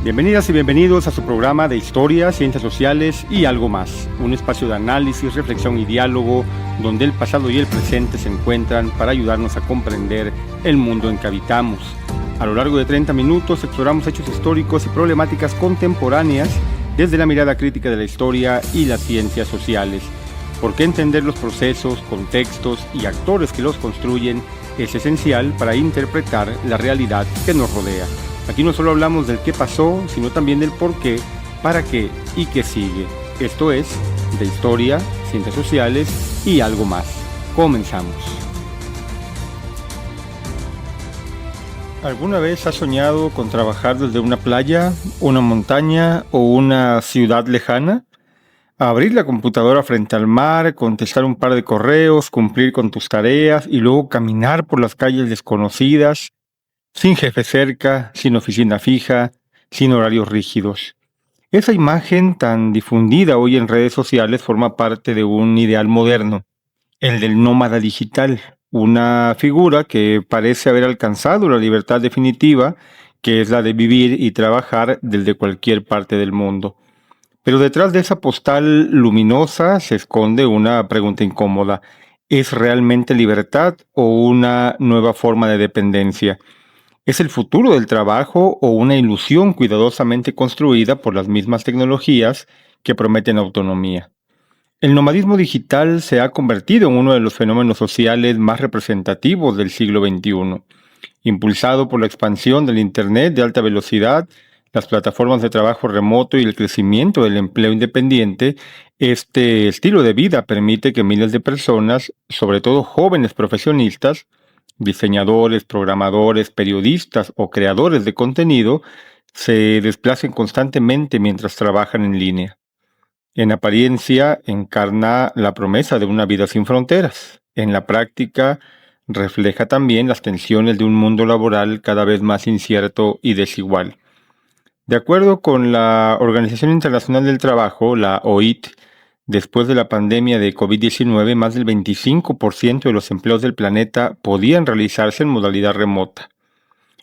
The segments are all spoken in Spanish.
Bienvenidas y bienvenidos a su programa de Historia, Ciencias Sociales y algo más. Un espacio de análisis, reflexión y diálogo donde el pasado y el presente se encuentran para ayudarnos a comprender el mundo en que habitamos. A lo largo de 30 minutos exploramos hechos históricos y problemáticas contemporáneas desde la mirada crítica de la historia y las ciencias sociales. Porque entender los procesos, contextos y actores que los construyen es esencial para interpretar la realidad que nos rodea. Aquí no solo hablamos del qué pasó, sino también del por qué, para qué y qué sigue. Esto es de historia, ciencias sociales y algo más. Comenzamos. ¿Alguna vez has soñado con trabajar desde una playa, una montaña o una ciudad lejana? Abrir la computadora frente al mar, contestar un par de correos, cumplir con tus tareas y luego caminar por las calles desconocidas, sin jefe cerca, sin oficina fija, sin horarios rígidos. Esa imagen tan difundida hoy en redes sociales forma parte de un ideal moderno, el del nómada digital, una figura que parece haber alcanzado la libertad definitiva, que es la de vivir y trabajar desde cualquier parte del mundo. Pero detrás de esa postal luminosa se esconde una pregunta incómoda. ¿Es realmente libertad o una nueva forma de dependencia? ¿Es el futuro del trabajo o una ilusión cuidadosamente construida por las mismas tecnologías que prometen autonomía? El nomadismo digital se ha convertido en uno de los fenómenos sociales más representativos del siglo XXI. Impulsado por la expansión del Internet de alta velocidad, las plataformas de trabajo remoto y el crecimiento del empleo independiente, este estilo de vida permite que miles de personas, sobre todo jóvenes profesionistas, diseñadores, programadores, periodistas o creadores de contenido, se desplacen constantemente mientras trabajan en línea. En apariencia, encarna la promesa de una vida sin fronteras. En la práctica, refleja también las tensiones de un mundo laboral cada vez más incierto y desigual. De acuerdo con la Organización Internacional del Trabajo, la OIT, después de la pandemia de COVID-19, más del 25% de los empleos del planeta podían realizarse en modalidad remota.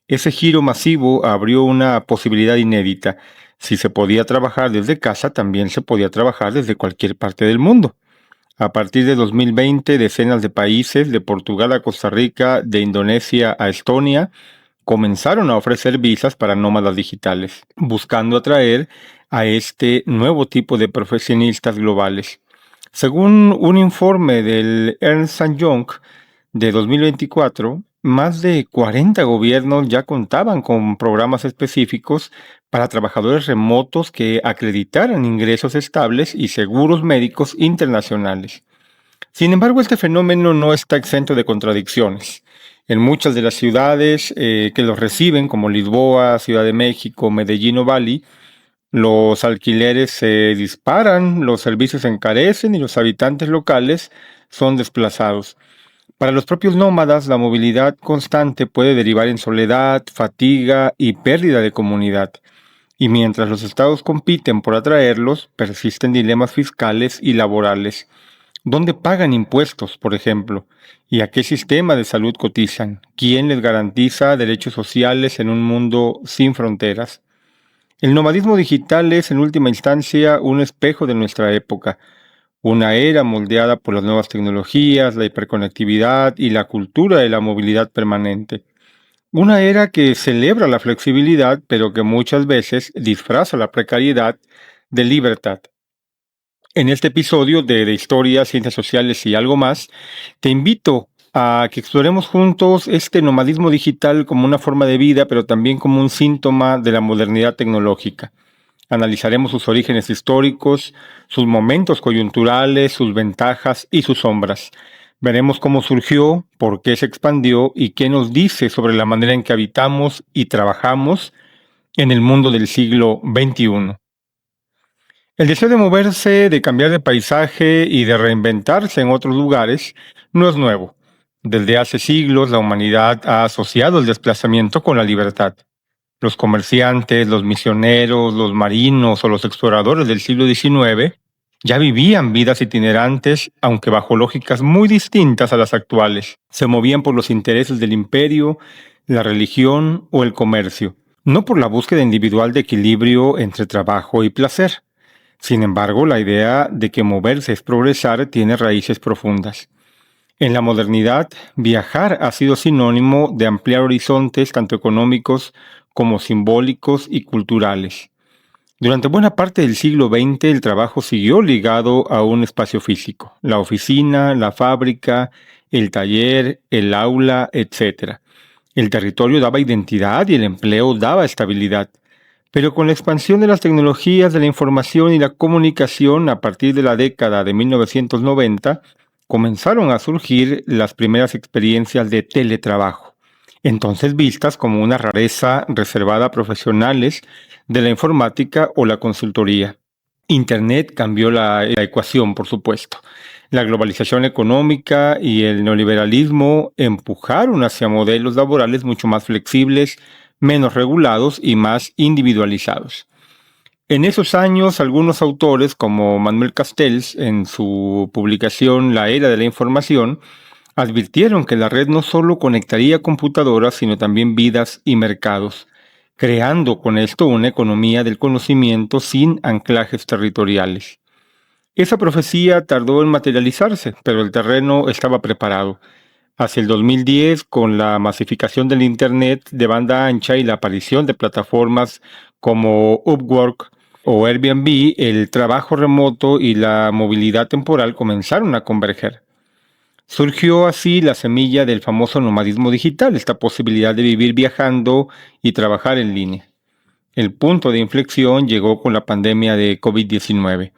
Ese giro masivo abrió una posibilidad inédita. Si se podía trabajar desde casa, también se podía trabajar desde cualquier parte del mundo. A partir de 2020, decenas de países, de Portugal a Costa Rica, de Indonesia a Estonia, comenzaron a ofrecer visas para nómadas digitales, buscando atraer a este nuevo tipo de profesionistas globales. Según un informe del Ernst & Young de 2024, más de 40 gobiernos ya contaban con programas específicos para trabajadores remotos que acreditaran ingresos estables y seguros médicos internacionales. Sin embargo, este fenómeno no está exento de contradicciones. En muchas de las ciudades que los reciben, como Lisboa, Ciudad de México, Medellín o Bali, los alquileres se disparan, los servicios se encarecen y los habitantes locales son desplazados. Para los propios nómadas, la movilidad constante puede derivar en soledad, fatiga y pérdida de comunidad. Y mientras los estados compiten por atraerlos, persisten dilemas fiscales y laborales. ¿Dónde pagan impuestos, por ejemplo? ¿Y a qué sistema de salud cotizan? ¿Quién les garantiza derechos sociales en un mundo sin fronteras? El nomadismo digital es, en última instancia, un espejo de nuestra época, una era moldeada por las nuevas tecnologías, la hiperconectividad y la cultura de la movilidad permanente. Una era que celebra la flexibilidad, pero que muchas veces disfraza la precariedad de libertad. En este episodio de Historia, Ciencias Sociales y algo más, te invito a que exploremos juntos este nomadismo digital como una forma de vida, pero también como un síntoma de la modernidad tecnológica. Analizaremos sus orígenes históricos, sus momentos coyunturales, sus ventajas y sus sombras. Veremos cómo surgió, por qué se expandió y qué nos dice sobre la manera en que habitamos y trabajamos en el mundo del siglo XXI. El deseo de moverse, de cambiar de paisaje y de reinventarse en otros lugares no es nuevo. Desde hace siglos la humanidad ha asociado el desplazamiento con la libertad. Los comerciantes, los misioneros, los marinos o los exploradores del siglo XIX ya vivían vidas itinerantes, aunque bajo lógicas muy distintas a las actuales. Se movían por los intereses del imperio, la religión o el comercio. no por la búsqueda individual de equilibrio entre trabajo y placer. Sin embargo, la idea de que moverse es progresar tiene raíces profundas. En la modernidad, viajar ha sido sinónimo de ampliar horizontes tanto económicos como simbólicos y culturales. Durante buena parte del siglo XX, el trabajo siguió ligado a un espacio físico: la oficina, la fábrica, el taller, el aula, etc. El territorio daba identidad y el empleo daba estabilidad. Pero con la expansión de las tecnologías de la información y la comunicación a partir de la década de 1990, comenzaron a surgir las primeras experiencias de teletrabajo, entonces vistas como una rareza reservada a profesionales de la informática o la consultoría. Internet cambió la ecuación, por supuesto. La globalización económica y el neoliberalismo empujaron hacia modelos laborales mucho más flexibles, menos regulados y más individualizados. En esos años, algunos autores, como Manuel Castells, en su publicación La Era de la Información, advirtieron que la red no solo conectaría computadoras, sino también vidas y mercados, creando con esto una economía del conocimiento sin anclajes territoriales. Esa profecía tardó en materializarse, pero el terreno estaba preparado. Hacia el 2010, con la masificación del Internet de banda ancha y la aparición de plataformas como Upwork o Airbnb, el trabajo remoto y la movilidad temporal comenzaron a converger. Surgió así la semilla del famoso nomadismo digital, esta posibilidad de vivir viajando y trabajar en línea. El punto de inflexión llegó con la pandemia de COVID-19.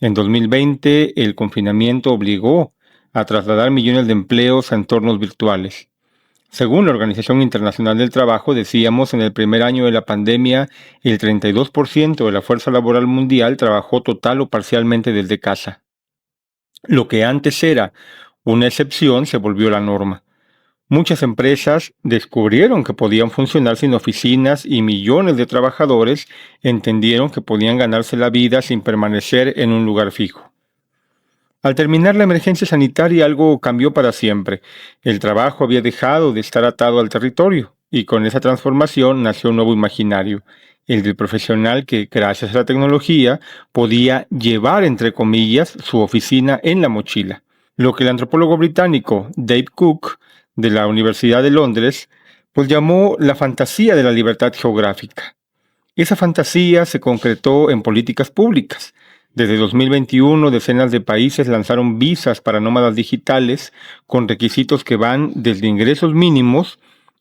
En 2020, el confinamiento obligó a trasladar millones de empleos a entornos virtuales. Según la Organización Internacional del Trabajo, decíamos, en el primer año de la pandemia, el 32% de la fuerza laboral mundial trabajó total o parcialmente desde casa. Lo que antes era una excepción se volvió la norma. Muchas empresas descubrieron que podían funcionar sin oficinas y millones de trabajadores entendieron que podían ganarse la vida sin permanecer en un lugar fijo. Al terminar la emergencia sanitaria, algo cambió para siempre. El trabajo había dejado de estar atado al territorio y con esa transformación nació un nuevo imaginario, el del profesional que, gracias a la tecnología, podía llevar, entre comillas, su oficina en la mochila. Lo que el antropólogo británico Dave Cook, de la Universidad de Londres, pues llamó la fantasía de la libertad geográfica. Esa fantasía se concretó en políticas públicas. Desde 2021, decenas de países lanzaron visas para nómadas digitales con requisitos que van desde ingresos mínimos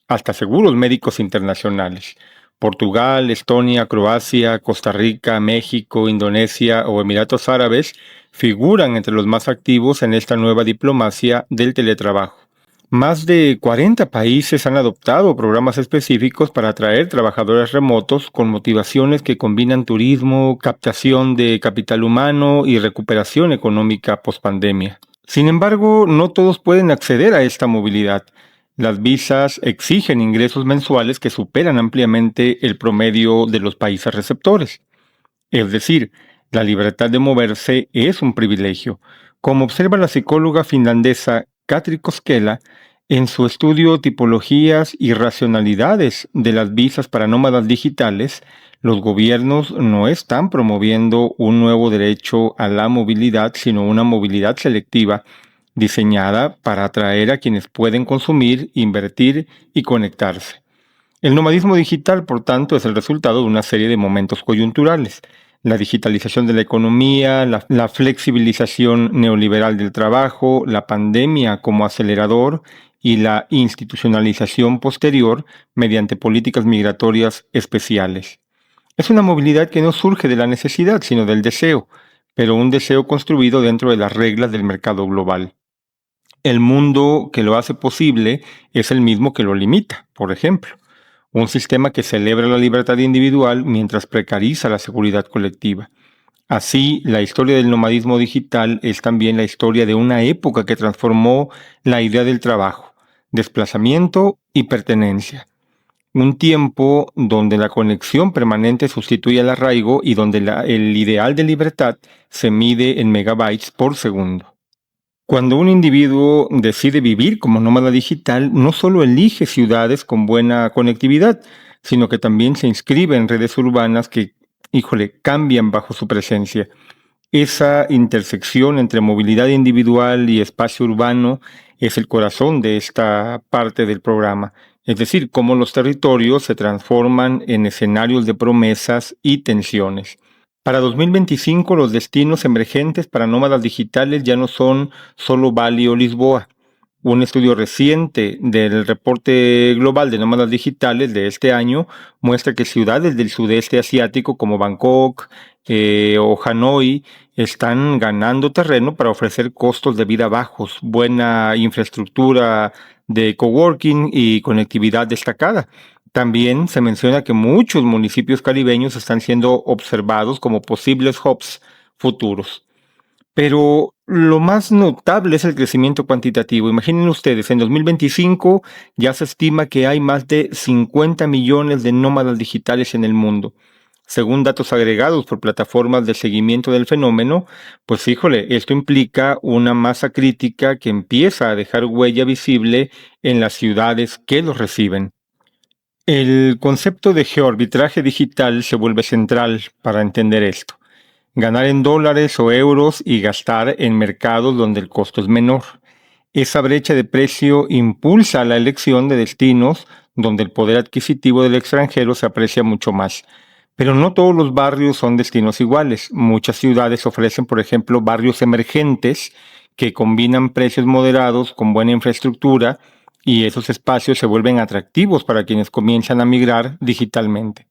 hasta seguros médicos internacionales. Portugal, Estonia, Croacia, Costa Rica, México, Indonesia o Emiratos Árabes figuran entre los más activos en esta nueva diplomacia del teletrabajo. Más de 40 países han adoptado programas específicos para atraer trabajadores remotos con motivaciones que combinan turismo, captación de capital humano y recuperación económica pospandemia. Sin embargo, no todos pueden acceder a esta movilidad. Las visas exigen ingresos mensuales que superan ampliamente el promedio de los países receptores. Es decir, la libertad de moverse es un privilegio. Como observa la psicóloga finlandesa Katri Koskela en su estudio Tipologías y racionalidades de las visas para nómadas digitales, los gobiernos no están promoviendo un nuevo derecho a la movilidad, sino una movilidad selectiva diseñada para atraer a quienes pueden consumir, invertir y conectarse. El nomadismo digital, por tanto, es el resultado de una serie de momentos coyunturales: la digitalización de la economía, la flexibilización neoliberal del trabajo, la pandemia como acelerador y la institucionalización posterior mediante políticas migratorias especiales. Es una movilidad que no surge de la necesidad, sino del deseo, pero un deseo construido dentro de las reglas del mercado global. El mundo que lo hace posible es el mismo que lo limita, por ejemplo. Un sistema que celebra la libertad individual mientras precariza la seguridad colectiva. Así, la historia del nomadismo digital es también la historia de una época que transformó la idea del trabajo, desplazamiento y pertenencia. Un tiempo donde la conexión permanente sustituye al arraigo y donde el ideal de libertad se mide en megabytes por segundo. Cuando un individuo decide vivir como nómada digital, no solo elige ciudades con buena conectividad, sino que también se inscribe en redes urbanas que, híjole, cambian bajo su presencia. Esa intersección entre movilidad individual y espacio urbano es el corazón de esta parte del programa, es decir, cómo los territorios se transforman en escenarios de promesas y tensiones. Para 2025, los destinos emergentes para nómadas digitales ya no son solo Bali o Lisboa. Un estudio reciente del reporte global de nómadas digitales de este año muestra que ciudades del sudeste asiático como Bangkok o Hanoi están ganando terreno para ofrecer costos de vida bajos, buena infraestructura de coworking y conectividad destacada. También se menciona que muchos municipios caribeños están siendo observados como posibles hubs futuros. Pero lo más notable es el crecimiento cuantitativo. Imaginen ustedes, en 2025 ya se estima que hay más de 50 millones de nómadas digitales en el mundo. Según datos agregados por plataformas de seguimiento del fenómeno, pues híjole, esto implica una masa crítica que empieza a dejar huella visible en las ciudades que los reciben. El concepto de geoarbitraje digital se vuelve central para entender esto. Ganar en dólares o euros y gastar en mercados donde el costo es menor. Esa brecha de precio impulsa la elección de destinos donde el poder adquisitivo del extranjero se aprecia mucho más. Pero no todos los barrios son destinos iguales. Muchas ciudades ofrecen, por ejemplo, barrios emergentes que combinan precios moderados con buena infraestructura y esos espacios se vuelven atractivos para quienes comienzan a migrar digitalmente.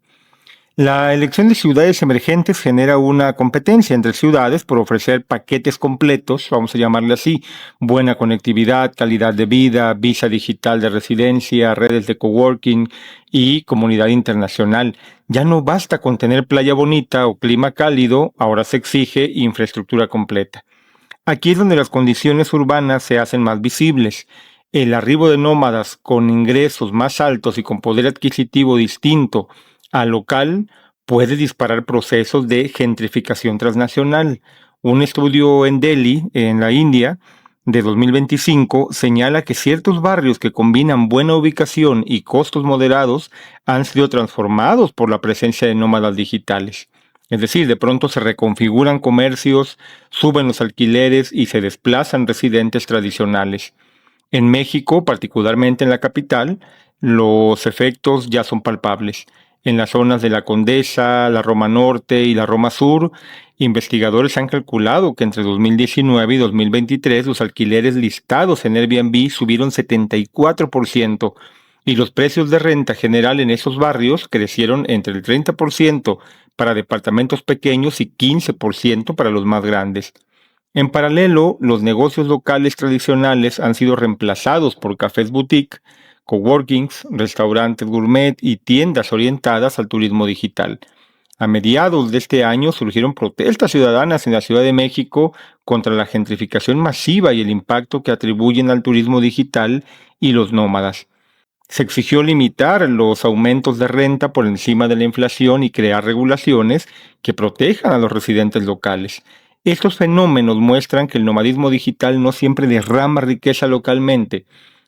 La elección de ciudades emergentes genera una competencia entre ciudades por ofrecer paquetes completos, vamos a llamarle así, buena conectividad, calidad de vida, visa digital de residencia, redes de coworking y comunidad internacional. Ya no basta con tener playa bonita o clima cálido, ahora se exige infraestructura completa. Aquí es donde las condiciones urbanas se hacen más visibles. El arribo de nómadas con ingresos más altos y con poder adquisitivo distinto al local puede disparar procesos de gentrificación transnacional. Un estudio en Delhi, en la India, de 2025 señala que ciertos barrios que combinan buena ubicación y costos moderados han sido transformados por la presencia de nómadas digitales. Es decir, de pronto se reconfiguran comercios, suben los alquileres y se desplazan residentes tradicionales. En México, particularmente en la capital, los efectos ya son palpables. En las zonas de la Condesa, la Roma Norte y la Roma Sur, investigadores han calculado que entre 2019 y 2023 los alquileres listados en Airbnb subieron 74% y los precios de renta general en esos barrios crecieron entre el 30% para departamentos pequeños y 15% para los más grandes. En paralelo, los negocios locales tradicionales han sido reemplazados por cafés boutique, coworkings, restaurantes gourmet y tiendas orientadas al turismo digital. A mediados de este año surgieron protestas ciudadanas en la Ciudad de México contra la gentrificación masiva y el impacto que atribuyen al turismo digital y los nómadas. Se exigió limitar los aumentos de renta por encima de la inflación y crear regulaciones que protejan a los residentes locales. Estos fenómenos muestran que el nomadismo digital no siempre derrama riqueza localmente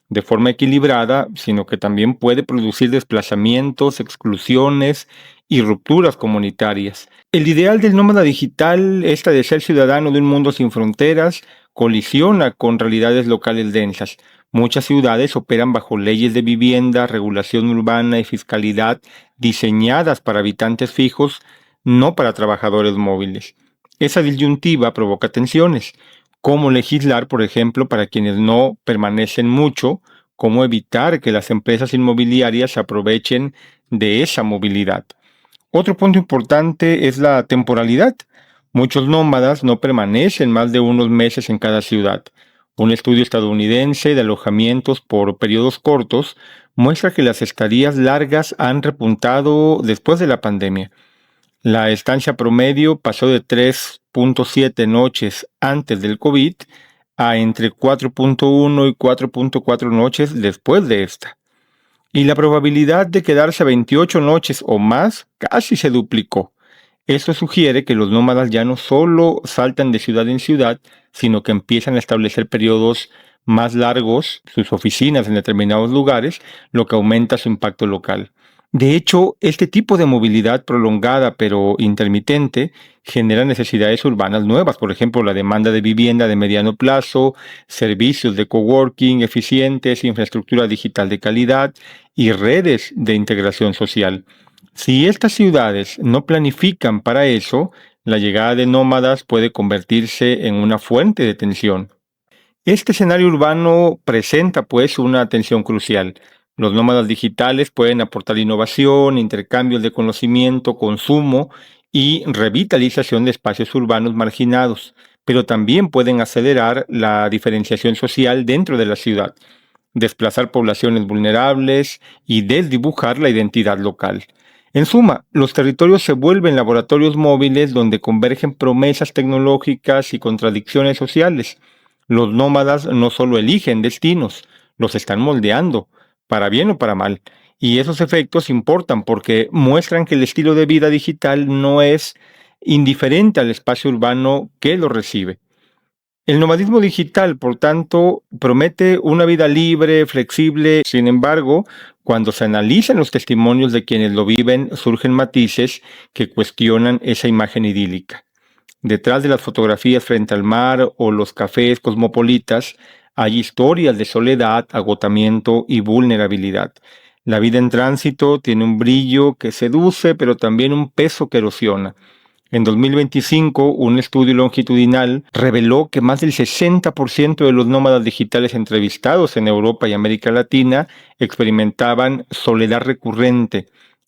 de forma equilibrada, sino que también puede producir desplazamientos, exclusiones y rupturas comunitarias. El ideal del nómada digital, esta de ser ciudadano de un mundo sin fronteras, colisiona con realidades locales densas. Muchas ciudades operan bajo leyes de vivienda, regulación urbana y fiscalidad diseñadas para habitantes fijos, no para trabajadores móviles. Esa disyuntiva provoca tensiones. ¿Cómo legislar, por ejemplo, para quienes no permanecen mucho? ¿Cómo evitar que las empresas inmobiliarias se aprovechen de esa movilidad? Otro punto importante es la temporalidad. Muchos nómadas no permanecen más de unos meses en cada ciudad. Un estudio estadounidense de alojamientos por periodos cortos muestra que las estadías largas han repuntado después de la pandemia. La estancia promedio pasó de 3.7 noches antes del COVID a entre 4.1 y 4.4 noches después de esta. Y la probabilidad de quedarse 28 noches o más casi se duplicó. Esto sugiere que los nómadas ya no solo saltan de ciudad en ciudad, sino que empiezan a establecer periodos más largos, sus oficinas en determinados lugares, lo que aumenta su impacto local. De hecho, este tipo de movilidad prolongada pero intermitente genera necesidades urbanas nuevas, por ejemplo, la demanda de vivienda de mediano plazo, servicios de coworking eficientes, infraestructura digital de calidad y redes de integración social. Si estas ciudades no planifican para eso, la llegada de nómadas puede convertirse en una fuente de tensión. Este escenario urbano presenta pues una tensión crucial. Los nómadas digitales pueden aportar innovación, intercambios de conocimiento, consumo y revitalización de espacios urbanos marginados, pero también pueden acelerar la diferenciación social dentro de la ciudad, desplazar poblaciones vulnerables y desdibujar la identidad local. En suma, los territorios se vuelven laboratorios móviles donde convergen promesas tecnológicas y contradicciones sociales. Los nómadas no solo eligen destinos, los están moldeando, para bien o para mal. Y esos efectos importan porque muestran que el estilo de vida digital no es indiferente al espacio urbano que lo recibe. El nomadismo digital, por tanto, promete una vida libre, flexible. Sin embargo, cuando se analizan los testimonios de quienes lo viven, surgen matices que cuestionan esa imagen idílica. Detrás de las fotografías frente al mar o los cafés cosmopolitas, hay historias de soledad, agotamiento y vulnerabilidad. La vida en tránsito tiene un brillo que seduce, pero también un peso que erosiona. En 2025, un estudio longitudinal reveló que más del 60% de los nómadas digitales entrevistados en Europa y América Latina experimentaban soledad recurrente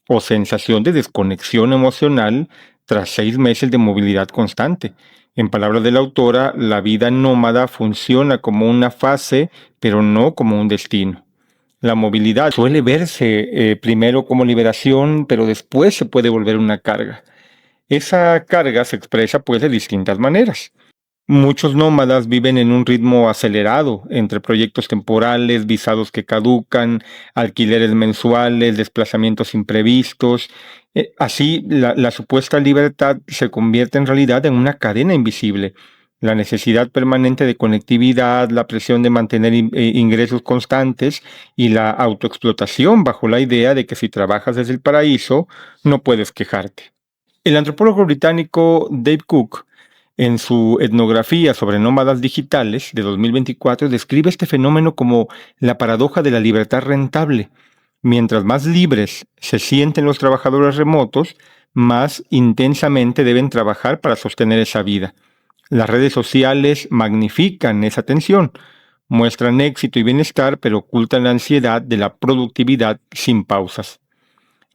o sensación de desconexión emocional tras 6 meses de movilidad constante. En palabras de la autora, la vida nómada funciona como una fase, pero no como un destino. La movilidad suele verse primero como liberación, pero después se puede volver una carga. Esa carga se expresa pues de distintas maneras. Muchos nómadas viven en un ritmo acelerado entre proyectos temporales, visados que caducan, alquileres mensuales, desplazamientos imprevistos. Así, la supuesta libertad se convierte en realidad en una cadena invisible. La necesidad permanente de conectividad, la presión de mantener ingresos constantes y la autoexplotación bajo la idea de que si trabajas desde el paraíso, no puedes quejarte. El antropólogo británico Dave Cook, en su etnografía sobre nómadas digitales de 2024, describe este fenómeno como la paradoja de la libertad rentable. Mientras más libres se sienten los trabajadores remotos, más intensamente deben trabajar para sostener esa vida. Las redes sociales magnifican esa tensión, muestran éxito y bienestar, pero ocultan la ansiedad de la productividad sin pausas.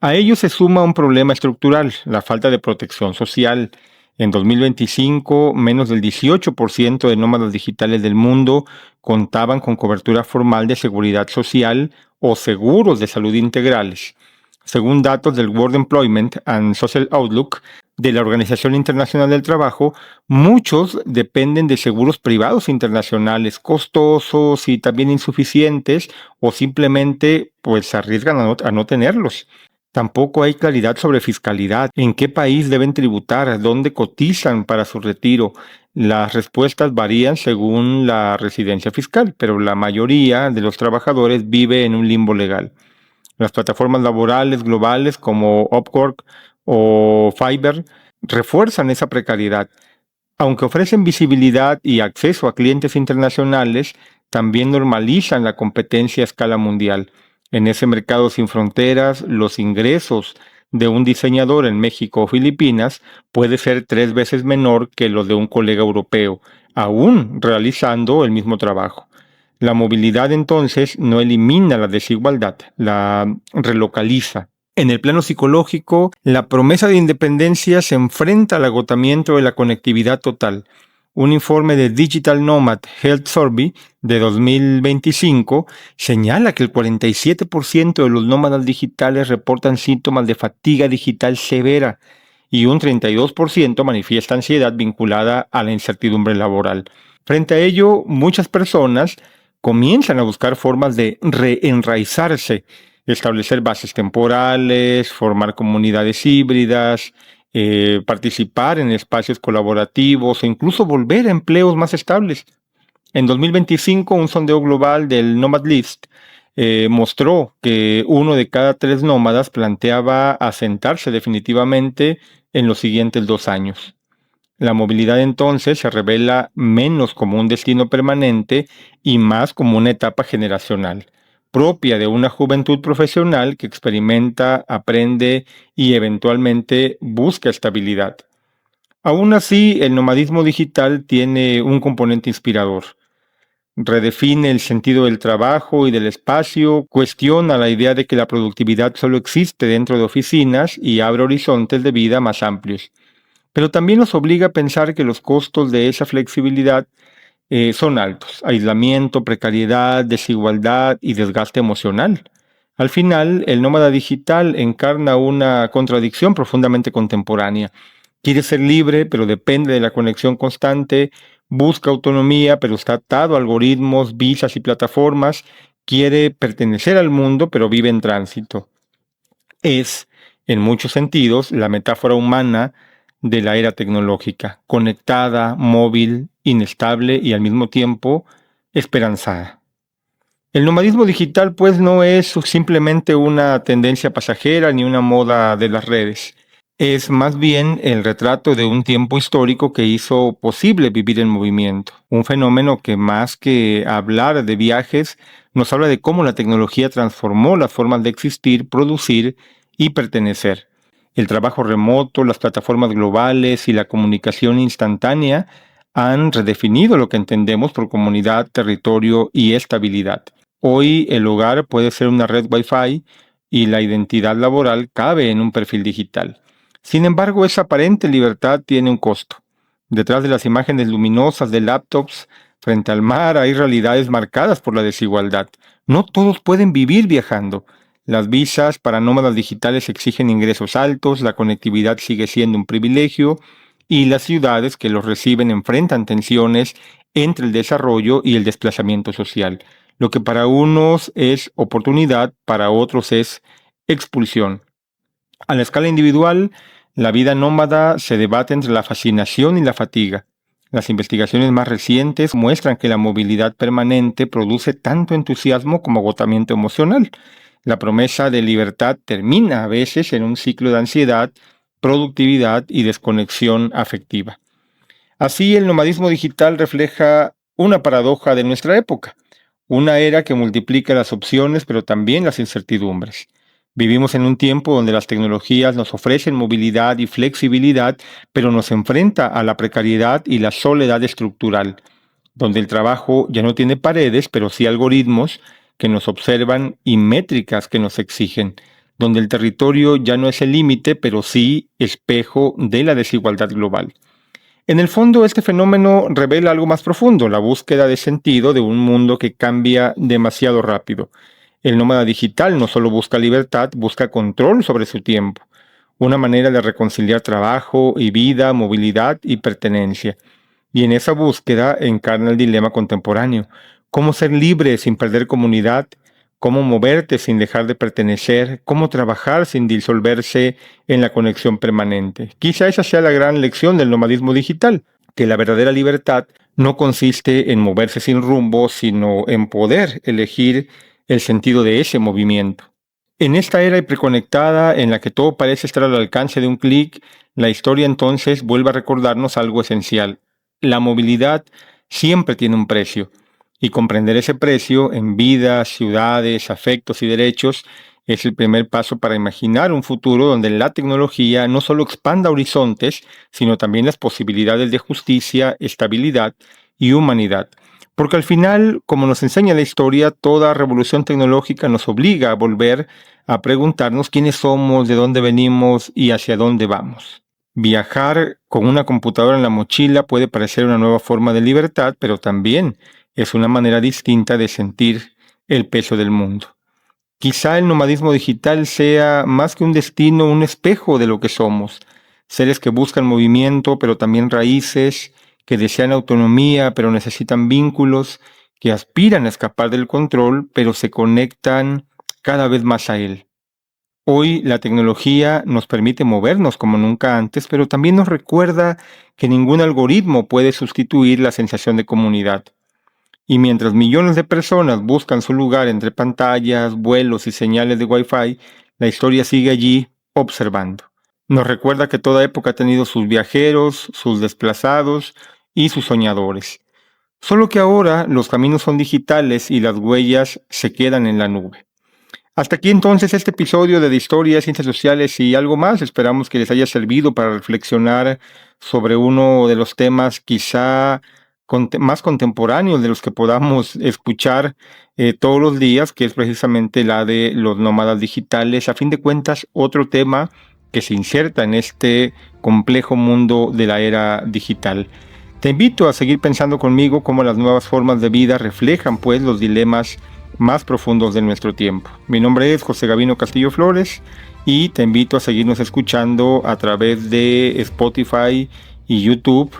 A ello se suma un problema estructural, la falta de protección social. En 2025, menos del 18% de nómadas digitales del mundo contaban con cobertura formal de seguridad social o seguros de salud integrales. Según datos del World Employment and Social Outlook de la Organización Internacional del Trabajo, muchos dependen de seguros privados internacionales costosos y también insuficientes o simplemente pues arriesgan a no tenerlos. Tampoco hay claridad sobre fiscalidad, en qué país deben tributar, dónde cotizan para su retiro. Las respuestas varían según la residencia fiscal, pero la mayoría de los trabajadores vive en un limbo legal. Las plataformas laborales globales como Upwork o Fiverr refuerzan esa precariedad. Aunque ofrecen visibilidad y acceso a clientes internacionales, también normalizan la competencia a escala mundial. En ese mercado sin fronteras, los ingresos de un diseñador en México o Filipinas puede ser 3 veces menor que los de un colega europeo, aún realizando el mismo trabajo. La movilidad entonces no elimina la desigualdad, la relocaliza. En el plano psicológico, la promesa de independencia se enfrenta al agotamiento de la conectividad total. Un informe de Digital Nomad Health Survey de 2025 señala que el 47% de los nómadas digitales reportan síntomas de fatiga digital severa y un 32% manifiesta ansiedad vinculada a la incertidumbre laboral. Frente a ello, muchas personas comienzan a buscar formas de reenraizarse, establecer bases temporales, formar comunidades híbridas, participar en espacios colaborativos o incluso volver a empleos más estables. En 2025, un sondeo global del Nomad List mostró que 1 de cada 3 nómadas planteaba asentarse definitivamente en los siguientes 2 años. La movilidad entonces se revela menos como un destino permanente y más como una etapa generacional, propia de una juventud profesional que experimenta, aprende y eventualmente busca estabilidad. Aún así, el nomadismo digital tiene un componente inspirador. Redefine el sentido del trabajo y del espacio, cuestiona la idea de que la productividad solo existe dentro de oficinas y abre horizontes de vida más amplios. Pero también nos obliga a pensar que los costos de esa flexibilidad son altos: aislamiento, precariedad, desigualdad y desgaste emocional. Al final, el nómada digital encarna una contradicción profundamente contemporánea. Quiere ser libre, pero depende de la conexión constante; busca autonomía, pero está atado a algoritmos, visas y plataformas; quiere pertenecer al mundo, pero vive en tránsito. Es, en muchos sentidos, la metáfora humana de la era tecnológica: conectada, móvil, inestable y al mismo tiempo esperanzada. El nomadismo digital, pues, no es simplemente una tendencia pasajera ni una moda de las redes. Es más bien el retrato de un tiempo histórico que hizo posible vivir en movimiento. Un fenómeno que, más que hablar de viajes, nos habla de cómo la tecnología transformó las formas de existir, producir y pertenecer. El trabajo remoto, las plataformas globales y la comunicación instantánea han redefinido lo que entendemos por comunidad, territorio y estabilidad. Hoy el hogar puede ser una red Wi-Fi y la identidad laboral cabe en un perfil digital. Sin embargo, esa aparente libertad tiene un costo. Detrás de las imágenes luminosas de laptops frente al mar hay realidades marcadas por la desigualdad. No todos pueden vivir viajando. Las visas para nómadas digitales exigen ingresos altos, la conectividad sigue siendo un privilegio y las ciudades que los reciben enfrentan tensiones entre el desarrollo y el desplazamiento social. Lo que para unos es oportunidad, para otros es expulsión. A la escala individual, la vida nómada se debate entre la fascinación y la fatiga. Las investigaciones más recientes muestran que la movilidad permanente produce tanto entusiasmo como agotamiento emocional. La promesa de libertad termina a veces en un ciclo de ansiedad, productividad y desconexión afectiva. Así, el nomadismo digital refleja una paradoja de nuestra época: una era que multiplica las opciones, pero también las incertidumbres. Vivimos en un tiempo donde las tecnologías nos ofrecen movilidad y flexibilidad, pero nos enfrenta a la precariedad y la soledad estructural, donde el trabajo ya no tiene paredes, pero sí algoritmos que nos observan y métricas que nos exigen, donde el territorio ya no es el límite, pero sí espejo de la desigualdad global. En el fondo, este fenómeno revela algo más profundo: la búsqueda de sentido de un mundo que cambia demasiado rápido. El nómada digital no solo busca libertad, busca control sobre su tiempo, una manera de reconciliar trabajo y vida, movilidad y pertenencia. Y en esa búsqueda encarna el dilema contemporáneo: cómo ser libre sin perder comunidad, cómo moverte sin dejar de pertenecer, cómo trabajar sin disolverse en la conexión permanente. Quizá esa sea la gran lección del nomadismo digital: que la verdadera libertad no consiste en moverse sin rumbo, sino en poder elegir el sentido de ese movimiento. En esta era hiperconectada, en la que todo parece estar al alcance de un clic, la historia entonces vuelve a recordarnos algo esencial: la movilidad siempre tiene un precio, y comprender ese precio en vidas, ciudades, afectos y derechos es el primer paso para imaginar un futuro donde la tecnología no solo expanda horizontes, sino también las posibilidades de justicia, estabilidad y humanidad. Porque al final, como nos enseña la historia, toda revolución tecnológica nos obliga a volver a preguntarnos quiénes somos, de dónde venimos y hacia dónde vamos. Viajar con una computadora en la mochila puede parecer una nueva forma de libertad, pero también es una manera distinta de sentir el peso del mundo. Quizá el nomadismo digital sea más que un destino, un espejo de lo que somos: seres que buscan movimiento, pero también raíces; que desean autonomía, pero necesitan vínculos; que aspiran a escapar del control, pero se conectan cada vez más a él. Hoy la tecnología nos permite movernos como nunca antes, pero también nos recuerda que ningún algoritmo puede sustituir la sensación de comunidad. Y mientras millones de personas buscan su lugar entre pantallas, vuelos y señales de Wi-Fi, la historia sigue allí observando. Nos recuerda que toda época ha tenido sus viajeros, sus desplazados y sus soñadores. Solo que ahora los caminos son digitales y las huellas se quedan en la nube. Hasta aquí entonces este episodio de Historia, Ciencias Sociales y algo más. Esperamos que les haya servido para reflexionar sobre uno de los temas quizá más contemporáneos de los que podamos escuchar todos los días, que es precisamente la de los nómadas digitales. A fin de cuentas, otro tema que se inserta en este complejo mundo de la era digital. Te invito a seguir pensando conmigo cómo las nuevas formas de vida reflejan pues los dilemas más profundos de nuestro tiempo. Mi nombre es José Gavino Castillo Flores y te invito a seguirnos escuchando a través de Spotify y YouTube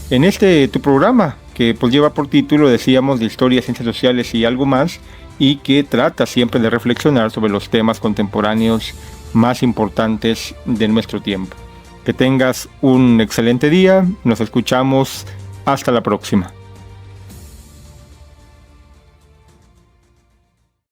en tu programa que pues lleva por título, decíamos, de Historia, Ciencias Sociales y algo más, y que trata siempre de reflexionar sobre los temas contemporáneos más importantes de nuestro tiempo. Que tengas un excelente día, nos escuchamos, hasta la próxima.